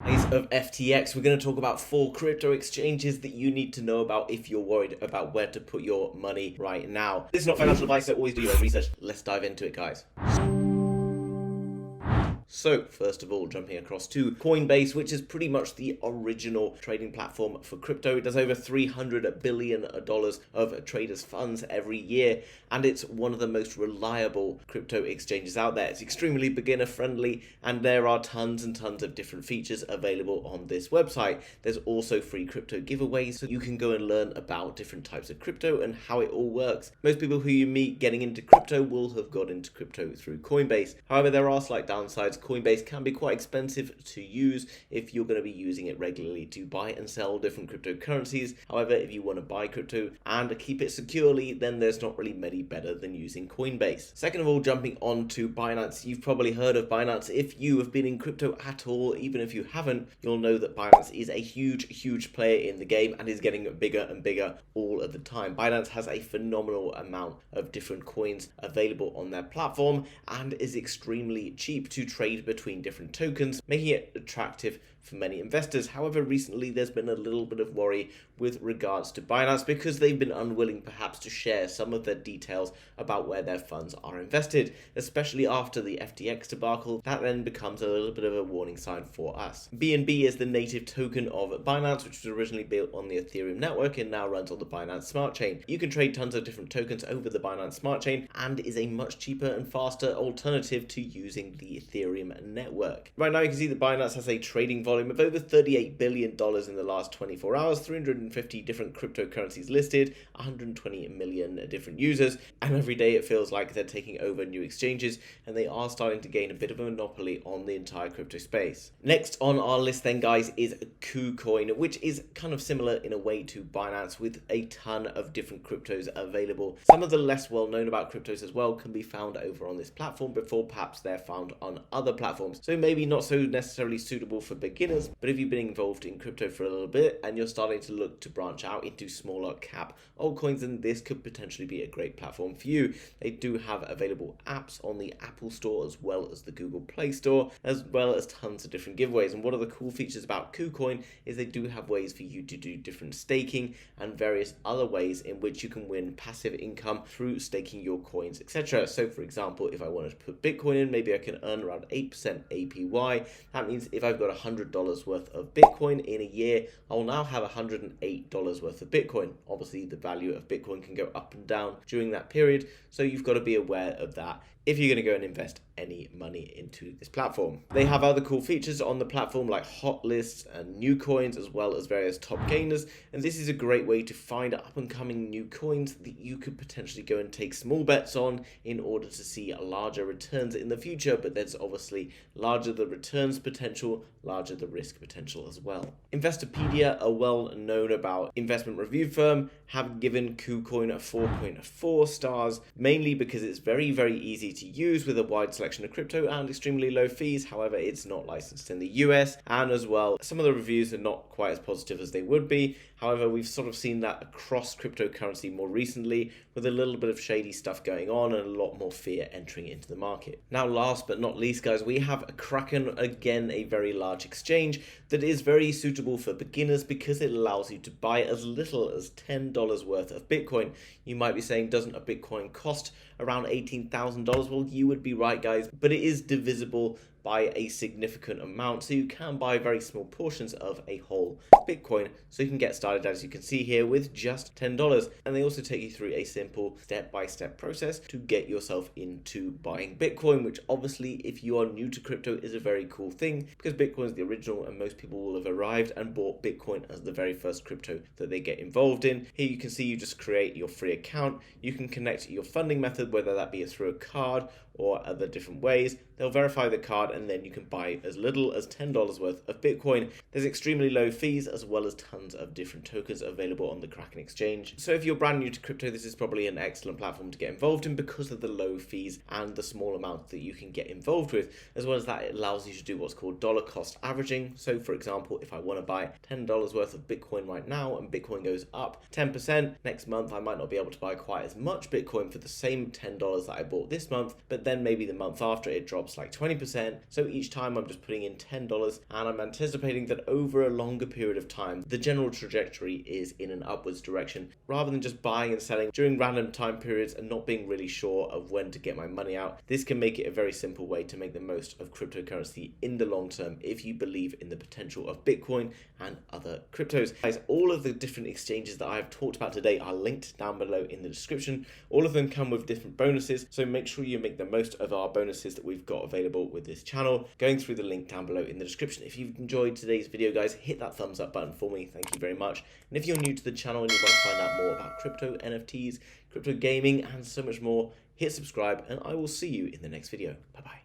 Of FTX, we're going to talk about 4 crypto exchanges that you need to know about if you're worried about where to put your money right now. This is not financial advice, so always do your own research. Let's dive into it, guys. So, first of all, jumping across to Coinbase, which is pretty much the original trading platform for crypto. It does over $300 billion of traders' funds every year, and it's one of the most reliable crypto exchanges out there. It's extremely beginner friendly, and there are tons and tons of different features available on this website. There's also free crypto giveaways, so you can go and learn about different types of crypto and how it all works. Most people who you meet getting into crypto will have got into crypto through Coinbase. However, there are slight downsides. Coinbase can be quite expensive to use if you're going to be using it regularly to buy and sell different cryptocurrencies. However, if you want to buy crypto and keep it securely, then there's not really many better than using Coinbase. Second of all, jumping on to Binance. You've probably heard of Binance. If you have been in crypto at all, even if you haven't, you'll know that Binance is a huge player in the game and is getting bigger and bigger all of the time. Binance has a phenomenal amount of different coins available on their platform and is extremely cheap to trade between different tokens, making it attractive for many investors. However, recently there's been a little bit of worry with regards to Binance because they've been unwilling perhaps to share some of their details about where their funds are invested, especially after the FTX debacle. That then becomes a little bit of a warning sign for us. BNB is the native token of Binance, which was originally built on the Ethereum network and now runs on the Binance Smart Chain. You can trade tons of different tokens over the Binance Smart Chain and is a much cheaper and faster alternative to using the Ethereum network. Right now you can see that Binance has a trading volume of over $38 billion in the last 24 hours, 350 different cryptocurrencies listed, 120 million different users, and every day it feels like they're taking over new exchanges and they are starting to gain a bit of a monopoly on the entire crypto space. Next on our list then, guys, is KuCoin, which is kind of similar in a way to Binance with a ton of different cryptos available. Some of the less well known about cryptos as well can be found over on this platform before perhaps they're found on other platforms. So maybe not so necessarily suitable for beginners, but if you've been involved in crypto for a little bit and you're starting to look to branch out into smaller cap altcoins, then this could potentially be a great platform for you. They do have available apps on the Apple Store as well as the Google Play Store, as well as tons of different giveaways. And one of the cool features about KuCoin is they do have ways for you to do different staking and various other ways in which you can win passive income through staking your coins, etc. So for example, if I wanted to put Bitcoin in, maybe I can earn around 8% APY. That means if I've got $100 worth of Bitcoin in a year, I will now have $108 worth of Bitcoin. Obviously, the value of Bitcoin can go up and down during that period, so you've got to be aware of that if you're going to go and invest any money into this platform. They have other cool features on the platform like hot lists and new coins, as well as various top gainers, and this is a great way to find up and coming new coins that you could potentially go and take small bets on in order to see larger returns in the future. But there's obviously larger the returns potential, larger the risk potential as well. Investopedia, a well-known about investment review firm, have given KuCoin a 4.4 stars, mainly because it's very easy to use with a wide selection of crypto and extremely low fees. However, it's not licensed in the US, and as well, some of the reviews are not quite as positive as they would be. However, we've sort of seen that across cryptocurrency more recently, with a little bit of shady stuff going on and a lot more fear entering into the market. Now, last but not least, guys, we have Kraken, again a very large exchange that is very suitable for beginners because it allows you to buy as little as $10 worth of Bitcoin. You might be saying, doesn't a Bitcoin cost around $18,000? Well, you would be right, guys, but it is divisible by a significant amount, so you can buy very small portions of a whole Bitcoin, so you can get started, as you can see here, with just $10. And they also take you through a simple step-by-step process to get yourself into buying Bitcoin, which obviously, if you are new to crypto, is a very cool thing because Bitcoin is the original and most people will have arrived and bought Bitcoin as the very first crypto that they get involved in. Here you can see you just create your free account. You can connect your funding method, whether that be through a card or other different ways. They'll verify the card and then you can buy as little as $10 worth of Bitcoin. There's extremely low fees as well as tons of different tokens available on the Kraken exchange. So if you're brand new to crypto, this is probably an excellent platform to get involved in because of the low fees and the small amount that you can get involved with. As well as that, it allows you to do what's called dollar cost averaging. So for example, if I want to buy $10 worth of Bitcoin right now and Bitcoin goes up 10%, next month I might not be able to buy quite as much Bitcoin for the same $10 that I bought this month, but then maybe the month after it drops like 20%. So each time I'm just putting in $10, and I'm anticipating that over a longer period of time, the general trajectory is in an upwards direction, rather than just buying and selling during random time periods and not being really sure of when to get my money out. This can make it a very simple way to make the most of cryptocurrency in the long term if you believe in the potential of Bitcoin and other cryptos. Guys, all of the different exchanges that I've talked about today are linked down below in the description. All of them come with different bonuses, so make sure you make the most of our bonuses that we've got available with this channel, going through the link down below in the description. If you've enjoyed today's video, guys, hit that thumbs up button for me. Thank you very much. And if you're new to the channel and you want to find out more about crypto, NFTs, crypto gaming, and so much more, hit subscribe, and I will see you in the next video. Bye bye.